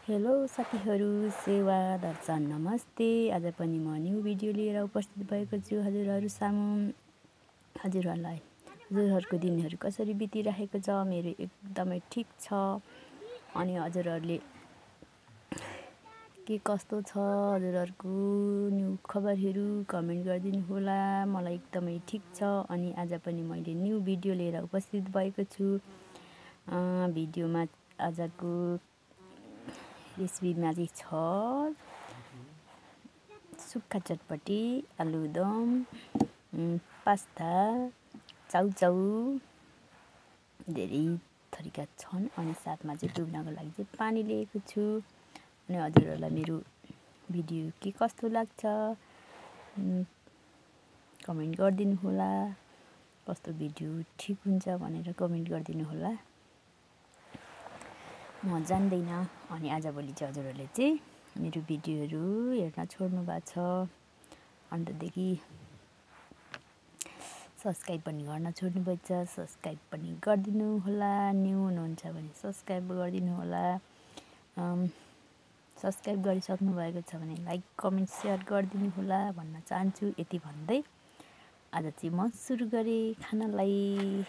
Hello साथीहरू, सेवा दर्शन नमस्ते। आज पनि म न्यू भिडियो लिएर उपस्थित भएको छु हजुरहरू सामु। हजुरहरूको दिनहरू कसरी बितिरहेको छ? मेरो एकदमै ठिक छ। अनि हजुरहरूले के कस्तो छ? हजुरहरूको न्यू खबरहरू कमेन्ट गरिदिनु होला। मलाई एकदमै ठिक छ। अनि आज पनि मैले न्यू भिडियो लिएर उपस्थित भएको छु। भिडियोमा आजको रेसिपीमा चाहिँ छ सुक्खा चटपटी, आलुदम, पास्ता, चाउचाउ धेरै थरीका छन्। अनि साथमा चाहिँ पिउनको लागि चाहिँ पानी लिएको छु। अनि हजुरहरूलाई मेरो भिडियो के कस्तो लाग्छ कमेन्ट गरिदिनु होला। कस्तो भिडियो ठिक हुन्छ भनेर कमेन्ट गरिदिनु होला। म जान्दैन। अनि आजभोलि चाहिँ हजुरहरूले चाहिँ मेरो भिडियोहरू हेर्न छोड्नु भएको छ। अन्तदेखि सब्सक्राइब पनि गर्न छोड्नु भएको छ। सब्सक्राइब पनि गरिदिनु होला। न्यू हुनुहुन्छ भने सब्सक्राइब गरिदिनु होला। सब्सक्राइब गरिसक्नु भएको छ भने लाइक कमेन्ट सेयर गरिदिनु होला भन्न चाहन्छु। यति भन्दै आज चाहिँ म सुरु गरेँ खानालाई।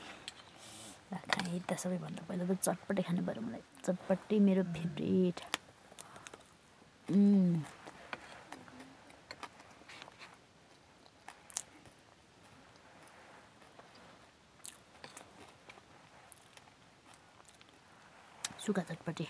खाएँ त सबैभन्दा पहिला त चटपटे खानु पर्यो। मलाई चटपटे मेरो फेभरेट। सुक्खा चटपटे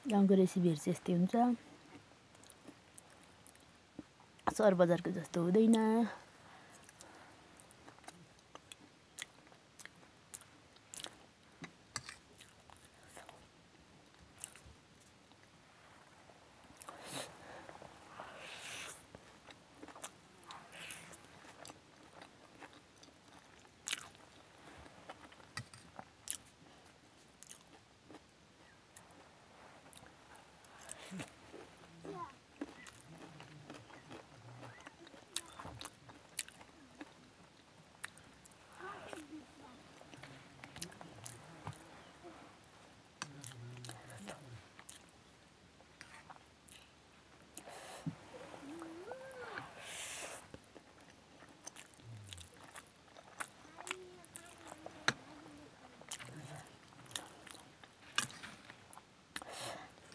गाउँको रेसिपीहरू चाहिँ यस्तै हुन्छ। सहर बजारको जस्तो हुँदैन।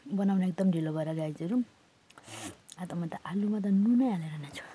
बनाउन एकदम ढिलो भएर गाइजहरू। आज म त आलुमा त नुनै हालेर नाच्छु।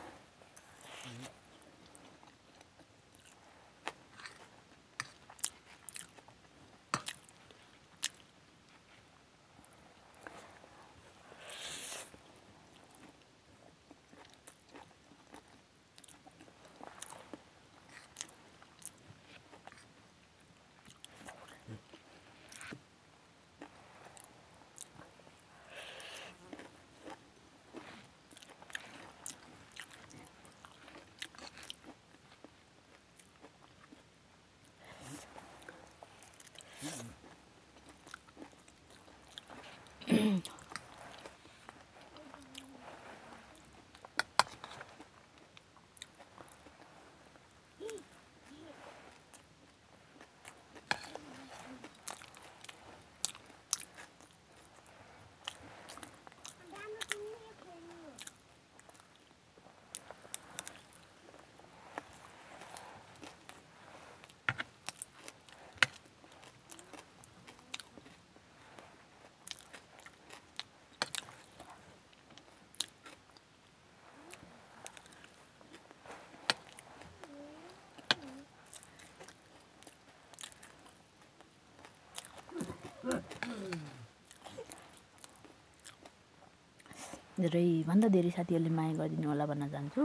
धेरैभन्दा धेरै साथीहरूले माया गरिदिनु होला भन्न चाहन्छु।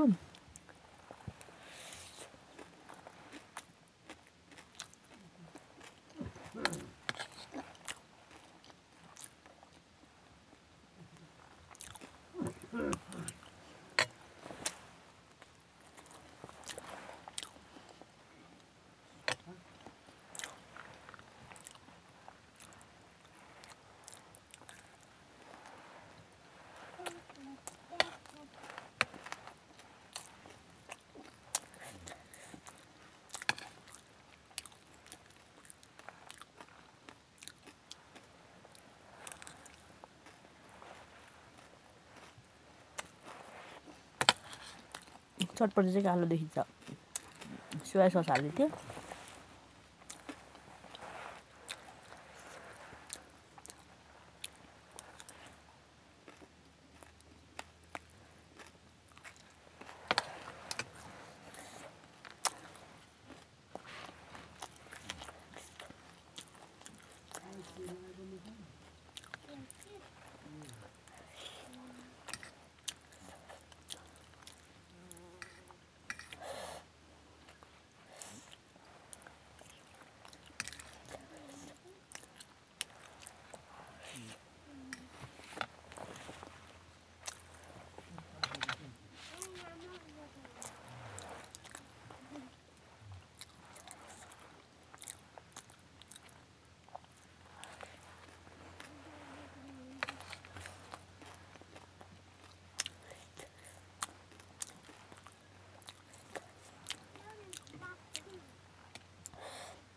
चटपटी चाहिँ कालो देखिन्छ। सोया सस हालेको थियो।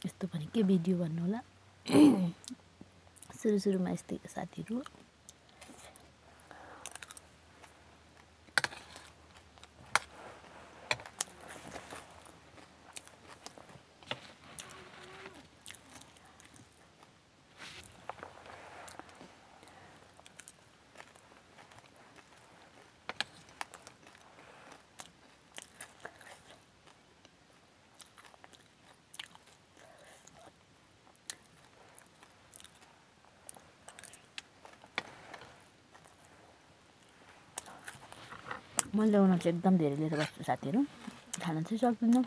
यस्तो पनि के भिडियो भन्नु होला। सुरुमा यस्तै साथीहरू। म ल्याउन चाहिँ एकदम धेरै लिएर बस्छु साथीहरू, खान चाहिँ सक्दिनँ।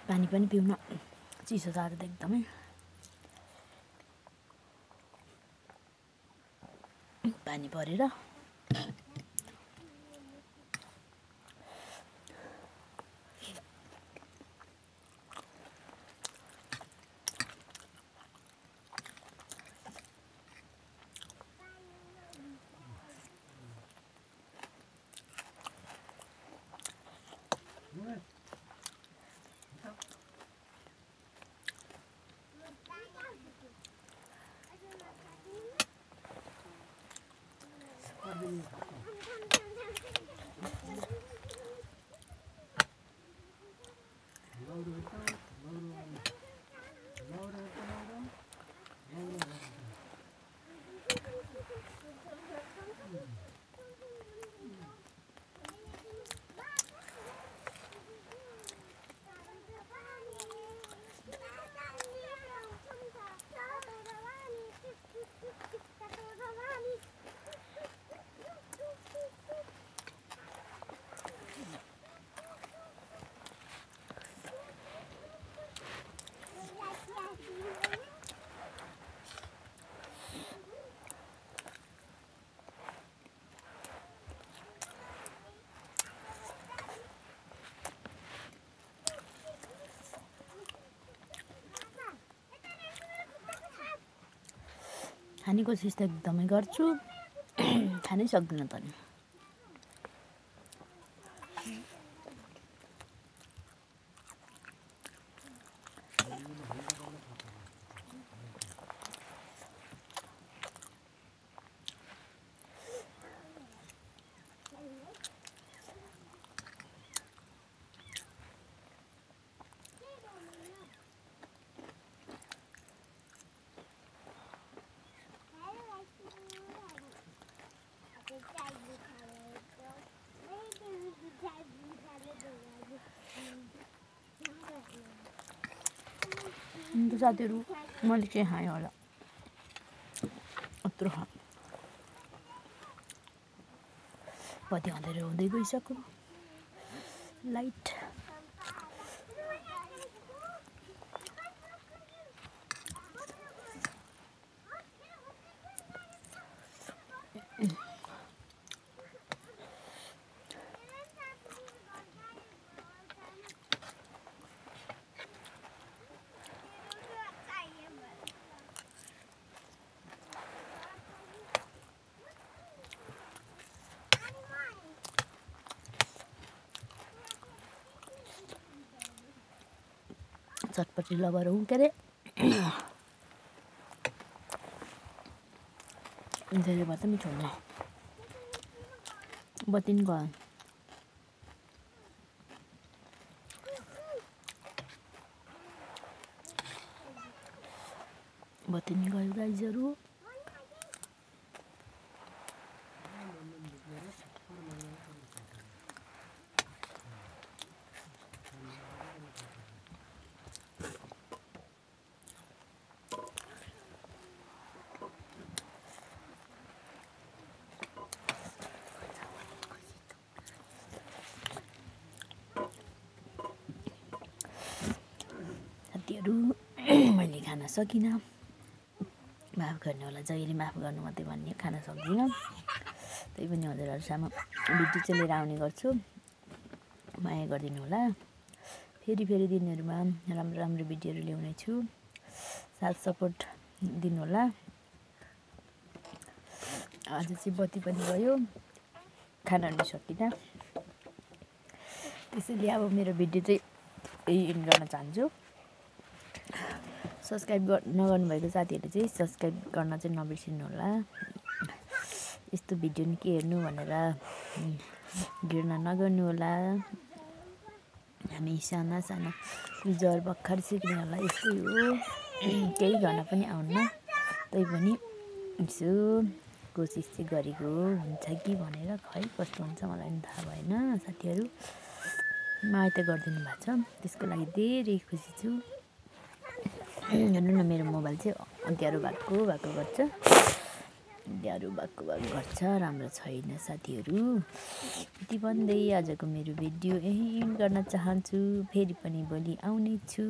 पानी पनि पिउन चिसो छ आज त एकदमै। पानी परेर खाने कोसिस त एकदमै गर्छु, खानै सक्दिनँ त नि। अन्त साथीहरू मैले के खाएँ होला, यत्रो बत्ती हुँदै गइसक्यो। लाइट चटपटी लभर हुँ के अरे। धेरै भए त मिठो हुँदैन बत्ती नि गयो बत्ती नि गयो गाइजहरू साथीहरू मैले खान सकिनँ माफ गर्ने होला जहिले माफ गर्नु मात्रै भन्ने खान सक्दिनँ त्यही पनि हजुरहरूसम्म भिडियो चाहिँ लिएर आउने गर्छु माया गरिदिनु होला फेरि दिनहरूमा राम्रो राम्रो भिडियोहरू ल्याउने छु साथ सपोर्ट दिनु होला आज चाहिँ बत्ती पनि गयो खाना पनि सकिनँ त्यसैले अब मेरो भिडियो चाहिँ यही एन्ड गर्न चाहन्छु सब्सक्राइब नगर्नु भएको साथीहरूले चाहिँ सब्सक्राइब गर्न चाहिँ नबिर्सिनु होला यस्तो भिडियो नि के हेर्नु भनेर घृणा नगर्नु होला हामी साना युजर भर्खर सिक्ने होला यस्तै हो केही गर्न पनि आउन्न तै पनि यसो कोसिस चाहिँ गरेको हुन्छ कि भनेर खै कस्तो हुन्छ मलाई पनि थाहा भएन साथीहरू माया त गरिदिनु भएको छ त्यसको लागि धेरै खुसी छु हेर्नु न मेरो मोबाइल चाहिँ अँध्यारो भएको गर्छ गर्छ राम्रो छैन साथीहरू यति भन्दै आजको मेरो भिडियो यही एन्ड गर्न चाहन्छु फेरि पनि भोलि आउने छु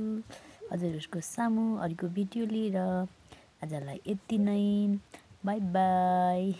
हजुरहरूको सामु अर्को भिडियो लिएर आजलाई यति नै बाई बाई